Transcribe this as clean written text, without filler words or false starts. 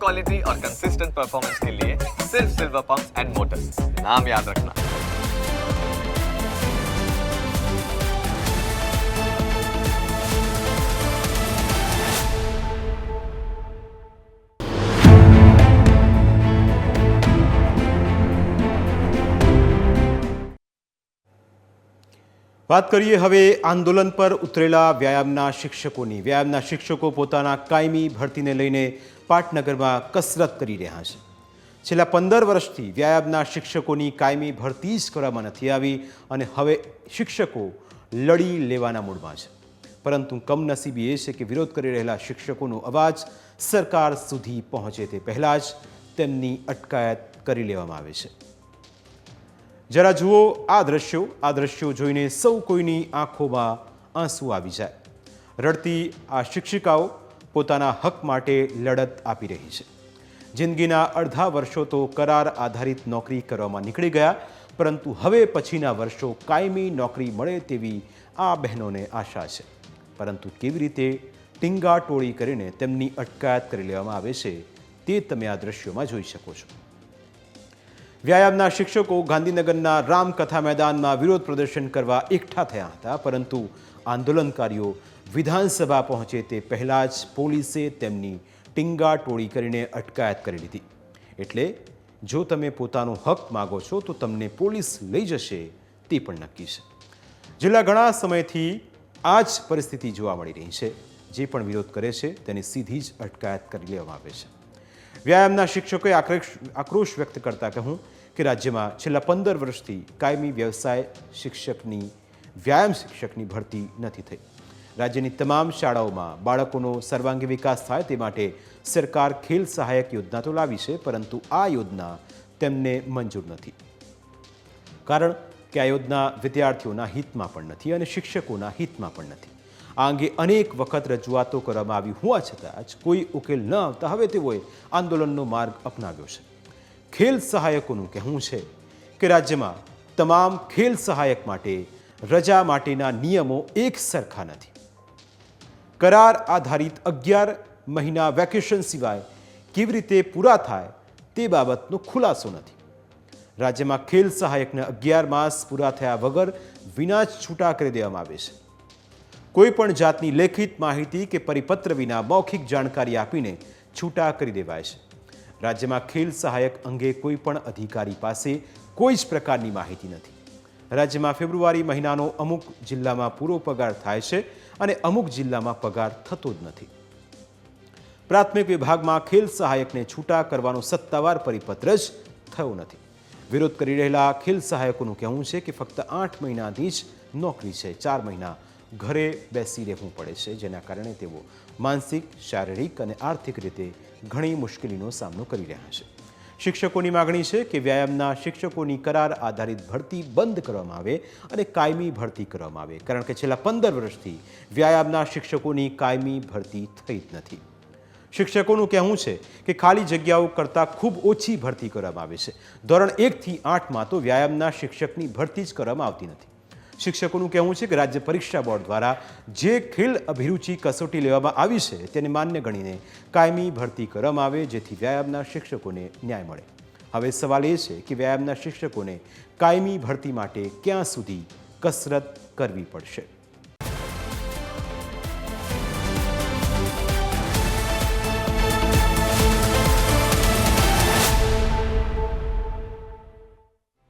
Quality और consistent performance के लिए सिर्फ सिल्वर पंप्स एंड मोटर्स, नाम याद रखना। વાત કરીએ હવે આંદોલન પર ઉતરેલા વ્યાયામના શિક્ષકોની. વ્યાયામના શિક્ષકો પોતાના કાયમી ભરતીને લઈને પાટનગરમાં કસરત કરી રહ્યા છે. છેલ્લા 15 વર્ષથી વ્યાયામના શિક્ષકોની કાયમી ભરતી જ કરવામાં નથી આવી અને હવે શિક્ષકો લડી લેવાના મૂડમાં છે. પરંતુ કમનસીબી એ છે કે વિરોધ કરી રહેલા શિક્ષકોનો અવાજ સરકાર સુધી પહોંચે તે પહેલાં જ તેમની અટકાયત કરી લેવામાં આવે છે. જરા જુઓ આ દ્રશ્યો જોઈને સૌ કોઈની આંખોમાં આંસુ આવી જાય. રડતી આ શિક્ષિકાઓ પોતાના હક માટે લડત આપી રહી છે. જિંદગીના અડધા વર્ષો તો કરાર આધારિત નોકરી કરવામાં નીકળી ગયા, પરંતુ હવે પછીના વર્ષો કાયમી નોકરી મળે તેવી આ બહેનોને આશા છે. પરંતુ કેવી રીતે ટીંગાટોળી કરીને તેમની અટકાયત કરી લેવામાં આવે છે તે તમે આ દ્રશ્યોમાં જોઈ શકો છો. વ્યાયામના શિક્ષકો ગાંધીનગરના રામકથા મેદાનમાં વિરોધ પ્રદર્શન કરવા એકઠા થયા હતા, પરંતુ આંદોલનકારીઓ વિધાનસભા પહોંચે તે પહેલાં જ પોલીસે તેમની ટીંગાટોળી કરીને અટકાયત કરી લીધી. એટલે જો તમે પોતાનો હક માગો છો તો તમને પોલીસ લઈ જશે તે પણ નક્કી છે. છેલ્લા ઘણા સમયથી આ જ પરિસ્થિતિ જોવા મળી રહી છે. જે પણ વિરોધ કરે છે તેની સીધી જ અટકાયત કરી લેવામાં આવે છે. વ્યાયામના શિક્ષકોએ આક્રોશ વ્યક્ત કરતા કહ્યું કે રાજ્યમાં છેલ્લા 15 વર્ષથી કાયમી વ્યવસાય વ્યાયામ શિક્ષકની ભરતી નથી થઈ. રાજ્યની તમામ શાળાઓમાં બાળકોનો સર્વાંગી વિકાસ થાય તે માટે સરકાર ખેલ સહાયક યોજના તો લાવી છે, પરંતુ આ યોજના તેમને મંજૂર નથી. કારણ કે આ યોજના વિદ્યાર્થીઓના હિતમાં પણ નથી અને શિક્ષકોના હિતમાં પણ નથી. આ અંગે અનેક વખત રજૂઆતો કરવામાં આવી હોવા છતાં જ કોઈ ઉકેલ ન આવતા હવે તેઓએ આંદોલનનો માર્ગ અપનાવ્યો છે. ખેલ સહાયકોનું કહેવું છે કે રાજ્યમાં તમામ ખેલ સહાયક માટે રજા માટેના નિયમો એક સરખા નથી. કરાર આધારિત 11 મહિના વેકેશન સિવાય કેવી રીતે પૂરા થાય તે બાબતનો ખુલાસો નથી. રાજ્યમાં ખેલ સહાયકને 11 માસ પૂરા થયા વગર વિના જ છૂટા કરી દેવામાં આવે છે. કોઈ પણ જાતની લેખિત માહિતી કે પરિપત્ર વિના મૌખિક જાણકારી આપીને છૂટા કરી દેવાય છે. રાજ્યમાં ખેલ સહાયક અંગે કોઈ પણ અધિકારી પાસે કોઈ જ પ્રકારની માહિતી નથી. રાજ્યમાં ફેબ્રુઆરી મહિનાનો અમુક જિલ્લામાં પૂરો પગાર થાય છે અને અમુક જિલ્લામાં પગાર થતો જ નથી. પ્રાથમિક વિભાગમાં ખેલ સહાયકને છૂટા કરવાનો સત્તાવાર પરિપત્ર જ થયો નથી. વિરોધ કરી રહેલા ખેલ સહાયકોનું કહેવું છે કે ફક્ત 8 મહિનાથી જ નોકરી છે, 4 મહિના ઘરે બેસી રહેવું પડે છે, જેના કારણે તેઓ માનસિક, શારીરિક અને આર્થિક રીતે ઘણી મુશ્કેલીનો સામનો કરી રહ્યા છે. શિક્ષકોની માગણી છે કે વ્યાયામના શિક્ષકોની કરાર આધારિત ભરતી બંધ કરવામાં આવે અને કાયમી ભરતી કરવામાં આવે, કારણ કે છેલ્લા 15 વર્ષથી વ્યાયામના શિક્ષકોની કાયમી ભરતી થઈ જ નથી. શિક્ષકોનું કહેવું છે કે ખાલી જગ્યાઓ કરતાં ખૂબ ઓછી ભરતી કરવામાં આવે છે. ધોરણ 1 થી 8માં તો વ્યાયામના શિક્ષકની ભરતી જ કરવામાં આવતી નથી. શિક્ષકોનું કહેવું છે કે રાજ્ય પરીક્ષા બોર્ડ દ્વારા જે ખેલ અભિરુચિ કસોટી લેવામાં આવી છે તેને માન્ય ગણીને કાયમી ભરતી કરવામાં આવે, જેથી વ્યાયામના શિક્ષકોને ન્યાય મળે. હવે સવાલ એ છે કે વ્યાયામના શિક્ષકોને કાયમી ભરતી માટે ક્યાં સુધી કસરત કરવી પડશે.